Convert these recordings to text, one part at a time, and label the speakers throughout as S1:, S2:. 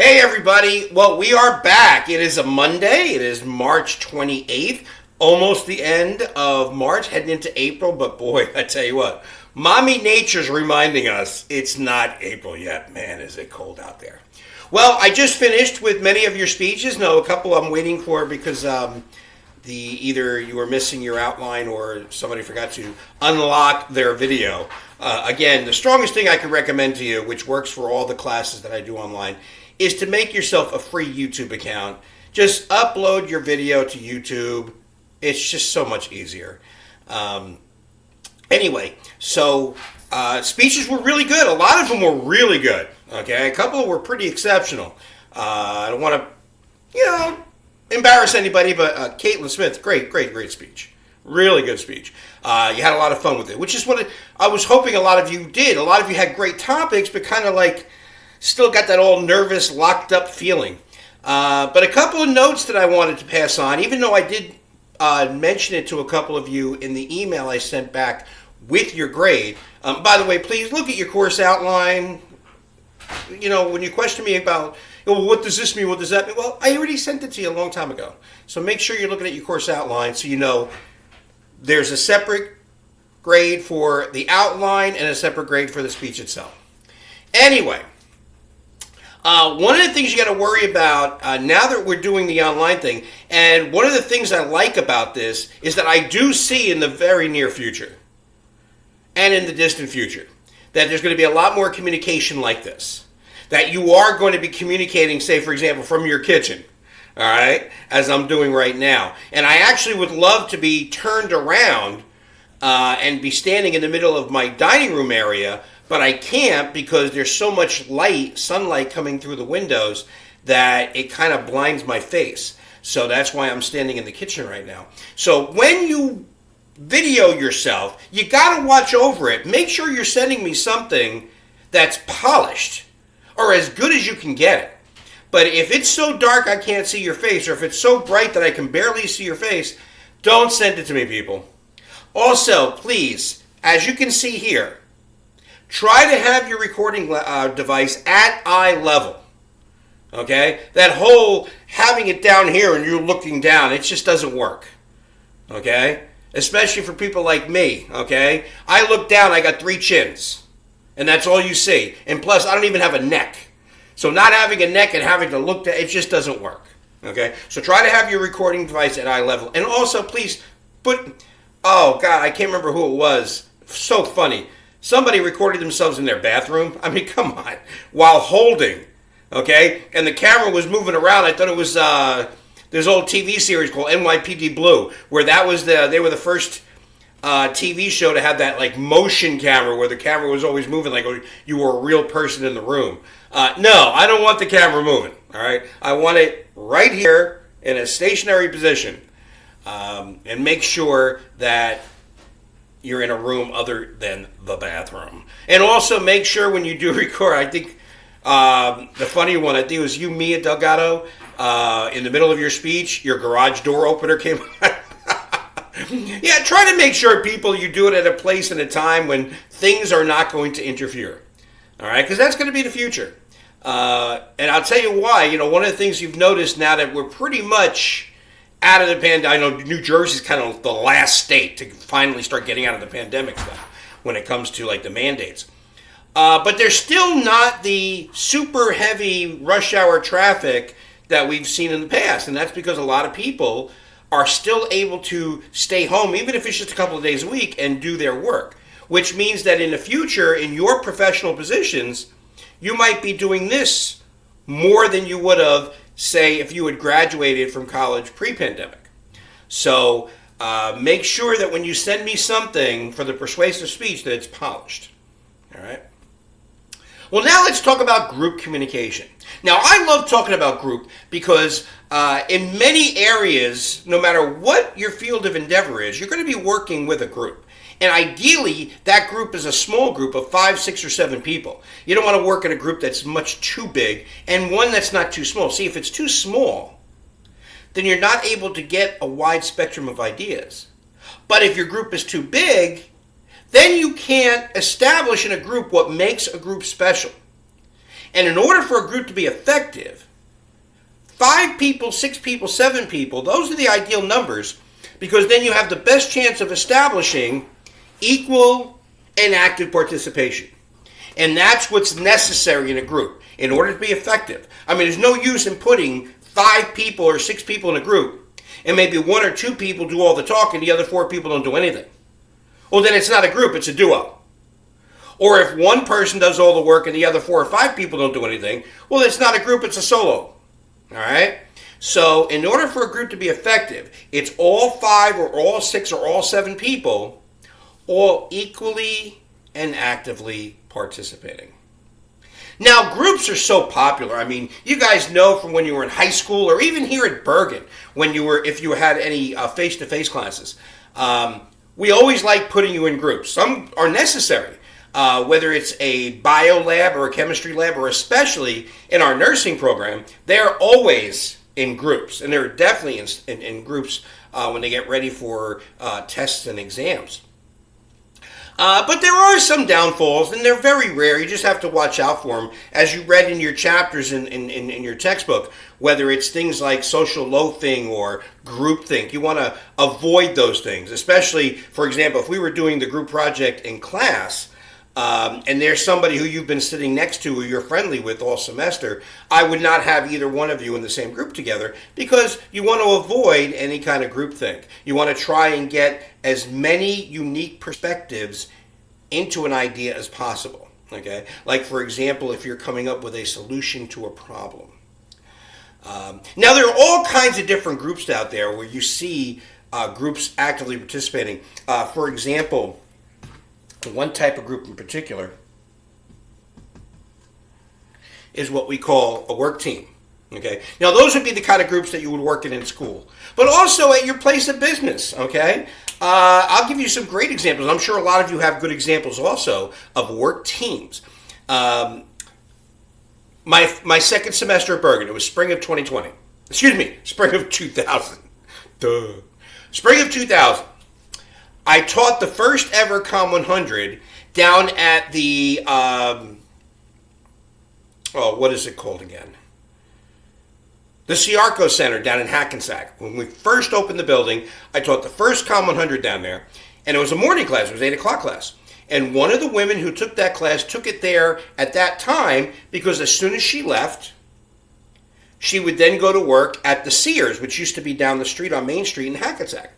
S1: Hey everybody, well we are back. It is a Monday, it is March 28th, almost the end of March, heading into April, but boy, I tell you what, Mommy Nature's reminding us it's not April yet. Man, is it cold out there. Well, I just finished with many of your speeches. No, a couple I'm waiting for because either you were missing your outline or somebody forgot to unlock their video. Again, the strongest thing I can recommend to you, which works for all the classes that I do online, is to make yourself a free YouTube account. Just upload your video to YouTube. It's just so much easier. Anyway, so speeches were really good. A lot of them were really good. Okay, a couple were pretty exceptional. I don't want to, embarrass anybody, but Caitlin Smith, great speech. Really good speech. You had a lot of fun with it, which is what I was hoping a lot of you did. A lot of you had great topics, but kind of like still got that all nervous, locked up feeling. But a couple of notes that I wanted to pass on, even though I did mention it to a couple of you in the email I sent back with your grade. By the way, please look at your course outline. When you question me about, what does this mean, what does that mean? Well, I already sent it to you a long time ago. So make sure you're looking at your course outline so you know there's a separate grade for the outline and a separate grade for the speech itself. Anyway, one of the things you got to worry about now that we're doing the online thing, and one of the things I like about this is that I do see in the very near future and in the distant future that there's going to be a lot more communication like this. That you are going to be communicating, say, for example, from your kitchen, all right, as I'm doing right now. And I actually would love to be turned around and be standing in the middle of my dining room area, but I can't because there's so much sunlight coming through the windows that it kind of blinds my face. So that's why I'm standing in the kitchen right now. So when you video yourself, you got to watch over it. Make sure you're sending me something that's polished or as good as you can get it. But if it's so dark I can't see your face, or if it's so bright that I can barely see your face, don't send it to me, people. Also, please, as you can see here, try to have your recording device at eye level. Okay? That whole having it down here and you're looking down, it just doesn't work. Okay? Especially for people like me. Okay? I look down, I got 3 chins. And that's all you see. And plus, I don't even have a neck. So not having a neck and having to look down, it just doesn't work. Okay? So try to have your recording device at eye level. And also, please oh God, I can't remember who it was. So funny. Somebody recorded themselves in their bathroom. I mean, come on. While holding. Okay? And the camera was moving around. I thought it was this old TV series called NYPD Blue, where they were the first TV show to have that like motion camera where the camera was always moving like you were a real person in the room. No, I don't want the camera moving. All right? I want it right here in a stationary position. And make sure that you're in a room other than the bathroom. And also make sure when you do record, I think the funny one I think was you, Mia Delgado, in the middle of your speech, your garage door opener came on. Yeah, try to make sure, people, you do it at a place and a time when things are not going to interfere. All right, because that's going to be the future. And I'll tell you why. One of the things you've noticed now that we're pretty much out of the pandemic. I know New Jersey's kind of the last state to finally start getting out of the pandemic stuff when it comes to like the mandates. But there's still not the super heavy rush hour traffic that we've seen in the past. And that's because a lot of people are still able to stay home, even if it's just a couple of days a week, and do their work. Which means that in the future, in your professional positions, you might be doing this more than you would have, say, if you had graduated from college pre-pandemic. So make sure that when you send me something for the persuasive speech that it's polished. All right? Well, now let's talk about group communication. Now, I love talking about group because in many areas, no matter what your field of endeavor is, you're going to be working with a group. And ideally, that group is a small group of 5, 6, or 7 people. You don't want to work in a group that's much too big and one that's not too small. See, if it's too small, then you're not able to get a wide spectrum of ideas. But if your group is too big, then you can't establish in a group what makes a group special. And in order for a group to be effective, 5 people, 6 people, 7 people, those are the ideal numbers, because then you have the best chance of establishing equal and active participation. And that's what's necessary in a group in order to be effective. I mean, there's no use in putting 5 people or 6 people in a group and maybe 1 or 2 people do all the talking, the other 4 people don't do anything. Well, then it's not a group, it's a duo. Or if one person does all the work and the other 4 or 5 people don't do anything, well, it's not a group, it's a solo. All right? So in order for a group to be effective, it's all 5 or all 6 or all 7 people all equally and actively participating. Now, groups are so popular. I mean, you guys know from when you were in high school or even here at Bergen, if you had any face-to-face classes, we always like putting you in groups. Some are necessary, whether it's a bio lab or a chemistry lab, or especially in our nursing program, they're always in groups. And they're definitely in groups when they get ready for tests and exams. But there are some downfalls, and they're very rare. You just have to watch out for them. As you read in your chapters in your textbook, whether it's things like social loafing or groupthink, you want to avoid those things. Especially, for example, if we were doing the group project in class, and there's somebody who you've been sitting next to who you're friendly with all semester, I would not have either one of you in the same group together, because you want to avoid any kind of groupthink. You want to try and get as many unique perspectives into an idea as possible. Okay? Like, for example, if you're coming up with a solution to a problem. Now, there are all kinds of different groups out there where you see groups actively participating. For example, one type of group in particular is what we call a work team. Okay. Now, those would be the kind of groups that you would work in school, but also at your place of business. Okay. I'll give you some great examples. I'm sure a lot of you have good examples also of work teams. My second semester at Bergen, it was spring of 2020. Excuse me, spring of 2000. Duh. Spring of 2000. I taught the first ever Com-100 down at the, what is it called again? The Ciarco Center down in Hackensack. When we first opened the building, I taught the first Com-100 down there, and it was a morning class. It was 8 o'clock class. And one of the women who took that class took it there at that time because as soon as she left, she would then go to work at the Sears, which used to be down the street on Main Street in Hackensack.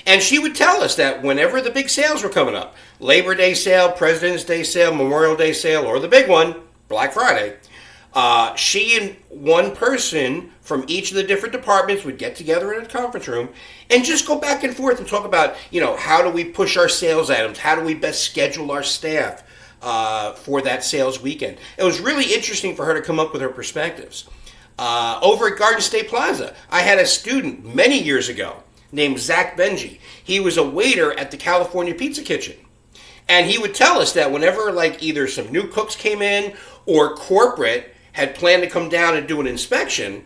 S1: And she would tell us that whenever the big sales were coming up, Labor Day sale, President's Day sale, Memorial Day sale, or the big one, Black Friday, she and one person from each of the different departments would get together in a conference room and just go back and forth and talk about, how do we push our sales items? How do we best schedule our staff for that sales weekend? It was really interesting for her to come up with her perspectives. Over at Garden State Plaza, I had a student many years ago named Zach Benji. He was a waiter at the California Pizza Kitchen. And he would tell us that whenever either some new cooks came in or corporate had planned to come down and do an inspection,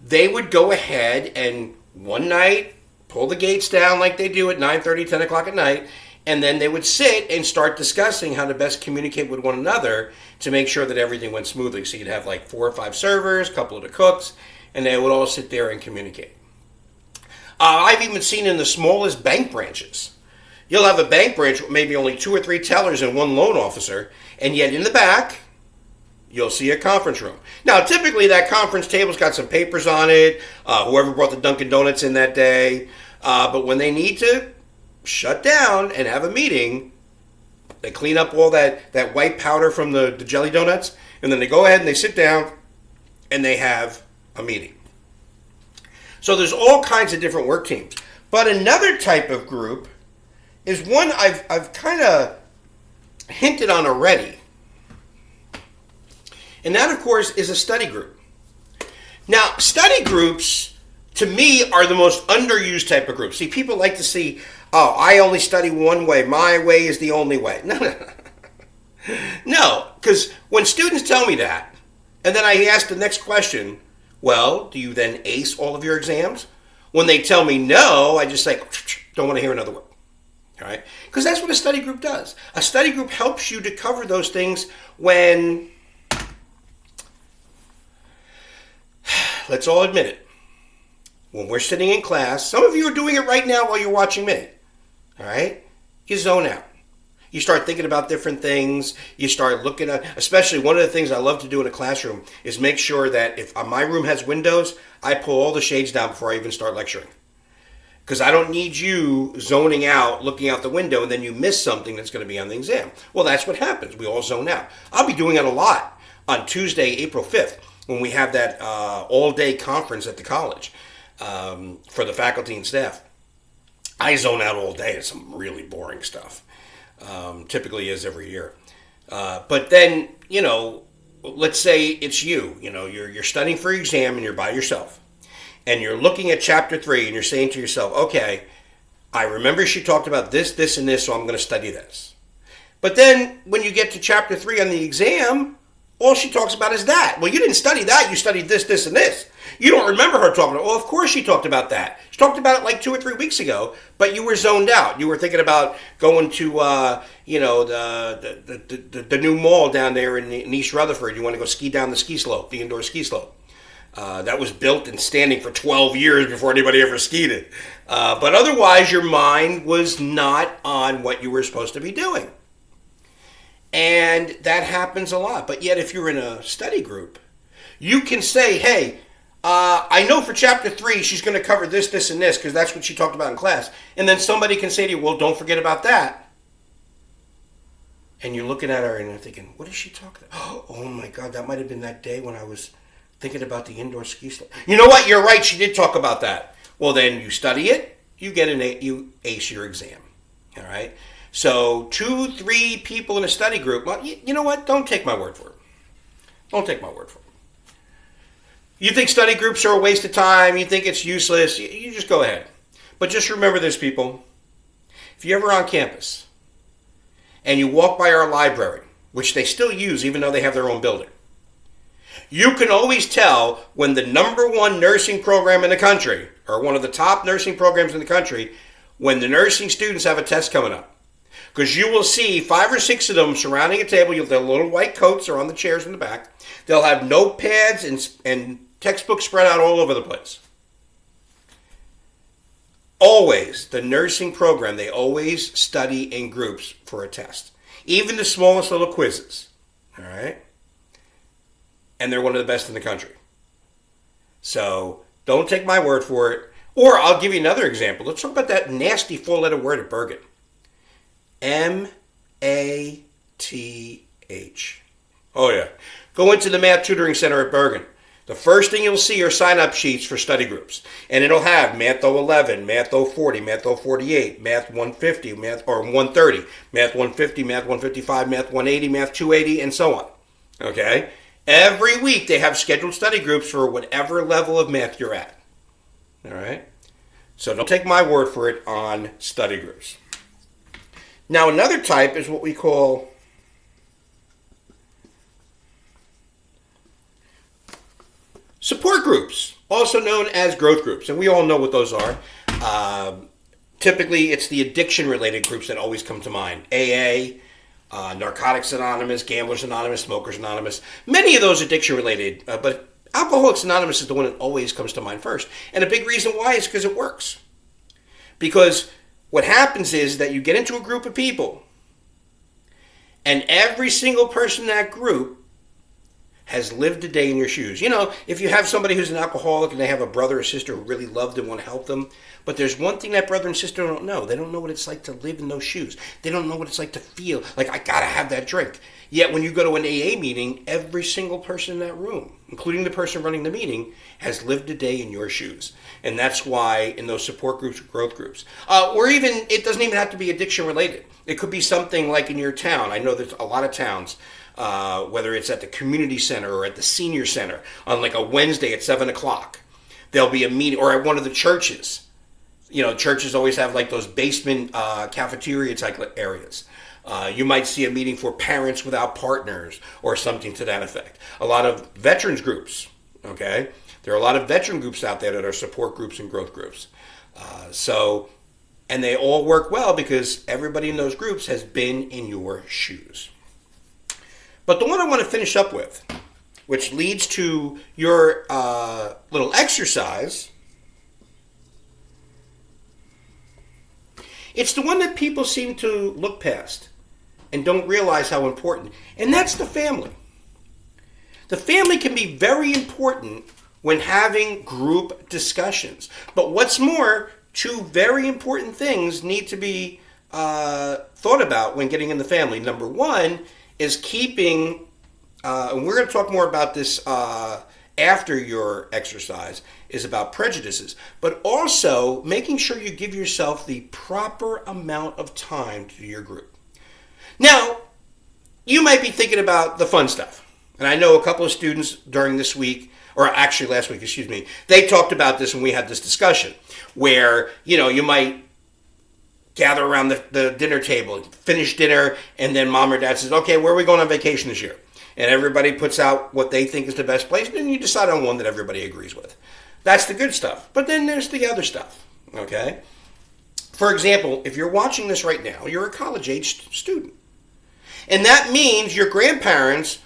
S1: they would go ahead and one night pull the gates down like they do at 9:30, 10 o'clock at night, and then they would sit and start discussing how to best communicate with one another to make sure that everything went smoothly. So you'd have 4 or 5 servers, a couple of the cooks, and they would all sit there and communicate. I've even seen in the smallest bank branches. You'll have a bank branch with maybe only 2 or 3 tellers and 1 loan officer, and yet in the back, you'll see a conference room. Now, typically that conference table's got some papers on it, whoever brought the Dunkin' Donuts in that day, but when they need to shut down and have a meeting, they clean up all that white powder from the jelly donuts, and then they go ahead and they sit down and they have a meeting. So there's all kinds of different work teams. But another type of group is one I've kind of hinted on already. And that, of course, is a study group. Now, study groups, to me, are the most underused type of group. See, people like to see, I only study one way. My way is the only way. No. No, because when students tell me that, and then I ask the next question, well, do you then ace all of your exams? When they tell me no, I just say, don't want to hear another word. All right? Because that's what a study group does. A study group helps you to cover those things when let's all admit it. When we're sitting in class, some of you are doing it right now while you're watching me. All right? You zone out. You start thinking about different things. You start looking at, especially one of the things I love to do in a classroom is make sure that if my room has windows, I pull all the shades down before I even start lecturing. Because I don't need you zoning out, looking out the window, and then you miss something that's going to be on the exam. Well, that's what happens. We all zone out. I'll be doing it a lot on Tuesday, April 5th, when we have that all-day conference at the college for the faculty and staff. I zone out all day. It's some really boring stuff. Typically is every year. But then, let's say it's you're studying for your exam and you're by yourself. And you're looking at chapter 3 and you're saying to yourself, okay, I remember she talked about this, this, and this, so I'm going to study this. But then when you get to chapter 3 on the exam, all she talks about is that. Well, you didn't study that. You studied this, this, and this. You don't remember her talking about it. Well, of course she talked about that. She talked about it like 2 or 3 weeks ago, but you were zoned out. You were thinking about going to, the new mall down there in East Rutherford. You want to go ski down the ski slope, the indoor ski slope. That was built and standing for 12 years before anybody ever skied it. But otherwise, your mind was not on what you were supposed to be doing. And that happens a lot. But yet, if you're in a study group, you can say, hey, I know for chapter 3, she's going to cover this, this, and this, because that's what she talked about in class. And then somebody can say to you, well, don't forget about that. And you're looking at her and you're thinking, what is she talking about? Oh my God, that might have been that day when I was thinking about the indoor ski slope. You know what? You're right. She did talk about that. Well, then you study it. You get you ace your exam. All right. So 2, 3 people in a study group. Well, you know what? Don't take my word for it. Don't take my word for it. You think study groups are a waste of time. You think it's useless. You just go ahead. But just remember this, people. If you're ever on campus and you walk by our library, which they still use even though they have their own building, you can always tell when the #1 nursing program in the country, or one of the top nursing programs in the country, when the nursing students have a test coming up. Because you will see 5 or 6 of them surrounding a table. Their little white coats are on the chairs in the back. They'll have notepads and textbooks spread out all over the place. Always, the nursing program, they always study in groups for a test. Even the smallest little quizzes. All right? And they're one of the best in the country. So don't take my word for it. Or I'll give you another example. Let's talk about that nasty 4-letter word at Bergen. MATH. Oh yeah. Go into the Math Tutoring Center at Bergen. The first thing you'll see are sign-up sheets for study groups. And it'll have Math 011, Math 040, Math 048, Math 150, or 130, Math 150, Math 155, Math 180, Math 280, and so on. Okay? Every week they have scheduled study groups for whatever level of math you're at. All right? So don't take my word for it on study groups. Now another type is what we call support groups, also known as growth groups. And we all know what those are. Typically, it's the addiction-related groups that always come to mind. AA, Narcotics Anonymous, Gamblers Anonymous, Smokers Anonymous. Many of those addiction-related, but Alcoholics Anonymous is the one that always comes to mind first. And a big reason why is because it works. Because what happens is that you get into a group of people, and every single person in that group has lived a day in your shoes. You know, if you have somebody who's an alcoholic and they have a brother or sister who really love them and want to help them, but there's one thing that brother and sister don't know. They don't know what it's like to live in those shoes. They don't know what it's like to feel like, I gotta have that drink. Yet when you go to an AA meeting, every single person in that room, including the person running the meeting, has lived a day in your shoes. And that's why in those support groups or growth groups, or even, it doesn't even have to be addiction related. It could be something like in your town. I know there's a lot of towns, whether it's at the community center or at the senior center, on like a Wednesday at 7 o'clock, there'll be a meeting, or at one of the churches. You know, churches always have like those basement cafeteria type areas. You might see a meeting for parents without partners or something to that effect. A lot of veterans groups, okay? There are a lot of veteran groups out there that are support groups and growth groups. And they all work well because everybody in those groups has been in your shoes. But the one I want to finish up with which leads to your little exercise, it's the one that people seem to look past and don't realize how important. And that's the family. The family can be very important when having group discussions. But what's more, two very important things need to be thought about when getting in the family. Number one is keeping, and we're going to talk more about this after your exercise, is about prejudices, but also making sure you give yourself the proper amount of time to your group. Now, you might be thinking about the fun stuff. And I know a couple of students during this week, or actually last week, excuse me, they talked about this when we had this discussion, where, you might gather around the dinner table, finish dinner, and then mom or dad says, okay, where are we going on vacation this year? And everybody puts out what they think is the best place, and then you decide on one that everybody agrees with. That's the good stuff. But then there's the other stuff, okay? For example, if you're watching this right now, you're a college-aged student. And that means your grandparents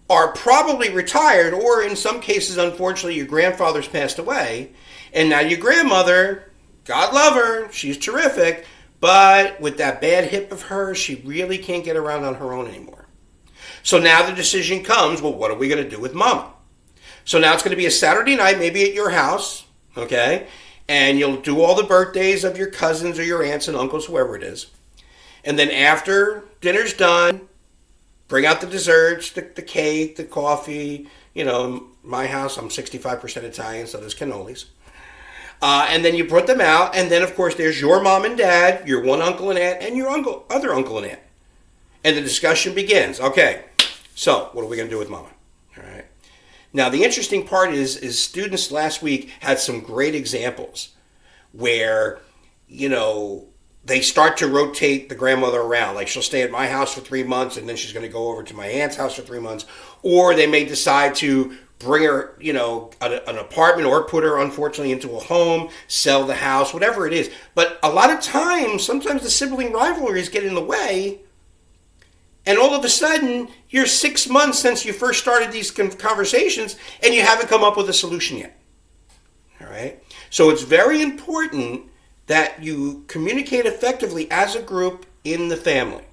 S1: are probably retired, or in some cases, unfortunately, your grandfather's passed away, and now your grandmother, God love her, she's terrific, but with that bad hip of hers, she really can't get around on her own anymore. So now the decision comes, well, what are we going to do with Mama? So now it's going to be a Saturday night, maybe at your house, okay? And you'll do all the birthdays of your cousins or your aunts and uncles, whoever it is. And then after dinner's done, bring out the desserts, the cake, the coffee. My house, I'm 65% Italian, so there's cannolis. And then you put them out, and then, of course, there's your mom and dad, your one uncle and aunt, and your other uncle and aunt. And the discussion begins. Okay, so what are we going to do with Mama? All right. Now, the interesting part is students last week had some great examples where, they start to rotate the grandmother around. Like, she'll stay at my house for 3 months, and then she's going to go over to my aunt's house for 3 months. Or they may decide to bring her, an apartment, or put her, unfortunately, into a home, sell the house, whatever it is. But a lot of times, sometimes the sibling rivalries get in the way, and all of a sudden, you're 6 months since you first started these conversations, and you haven't come up with a solution yet. All right? So it's very important that you communicate effectively as a group in the family.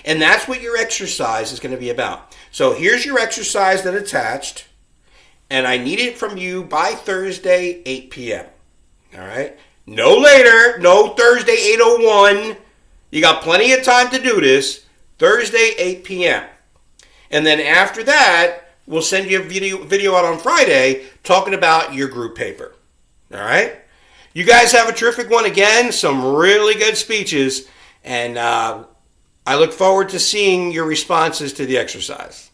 S1: And that's what your exercise is going to be about. So here's your exercise that attached, and I need it from you by Thursday, 8 p.m. All right? No later, no Thursday, 8:01. You got plenty of time to do this. Thursday, 8 p.m. And then after that, we'll send you a video out on Friday talking about your group paper. All right? You guys have a terrific one again. Some really good speeches. And I look forward to seeing your responses to the exercise.